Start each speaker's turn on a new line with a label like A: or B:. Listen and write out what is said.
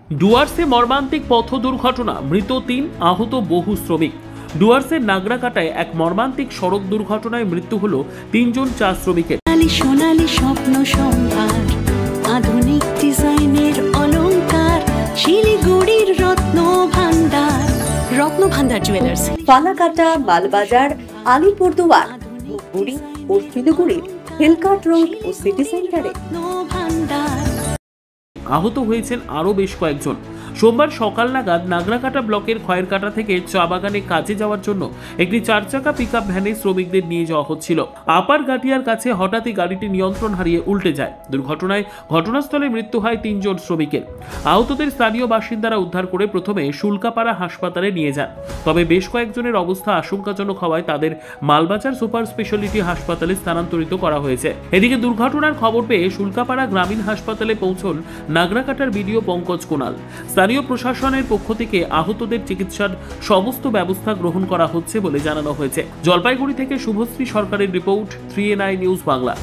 A: ডুয়ার্সে মর্মান্তিক পথ দুর্ঘটনা, মৃত ৩, আহত বহু শ্রমিক। ডুয়ার্সের নাগরাকাটায় এক মর্মান্তিক সড়ক দুর্ঘটনায় মৃত্যু হলো ৩ জন চা শ্রমিকের।
B: সোনালী স্বপ্ন সম্ভার, আধুনিক ডিজাইনের অলংকার, শিলিগুড়ির রত্ন ভান্ডার জুয়েলার্স,
C: ফালাকাটা, মালবাজার, আলিপুরদুয়ার, ধূপগুড়ি ও শিলিগুড়ির হিলকাট রোড ও সিটি সেন্টারে।
A: আহত হয়েছেন আরও বেশ কয়েকজন। সোমবার সকাল নাগাদ নাগরাকাটা ব্লকের খয়েরকাটা থেকে চা বাগানে কাজে যাওয়ার জন্য একটি 4 চাকা পিকআপ ভ্যানে শ্রমিকদের নিয়ে যাওয়া হচ্ছিল। আপার গাটিয়ার কাছে হঠাৎই গাড়িটি নিয়ন্ত্রণ হারিয়ে উল্টে যায়। দুর্ঘটনায় ঘটনাস্থলে মৃত্যু হয় 3 জন শ্রমিকের। আহতদের স্থানীয় বাসিন্দারা উদ্ধার করে প্রথমে শুল্কাপাড়া হাসপাতালে নিয়ে যান, তবে বেশ কয়েকজনের অবস্থা আশঙ্কাজনক হওয়ায় তাদের মালবাজার সুপার স্পেশালিটি হাসপাতালে স্থানান্তরিত করা হয়েছে। এদিকে দুর্ঘটনার খবর পেয়ে শুল্কাপাড়া গ্রামীণ হাসপাতালে পৌঁছন নাগরাকাটার বিডিও পঙ্কজ কুণাল। স্থানীয় প্রশাসনের পক্ষ থেকে আহতদের চিকিৎসার সমস্ত ব্যবস্থা গ্রহণ করা হচ্ছে বলে জানানো হয়েছে। জলপাইগুড়ি থেকে শুভশ্রী সরকারের রিপোর্ট, 3NI নিউজ বাংলা।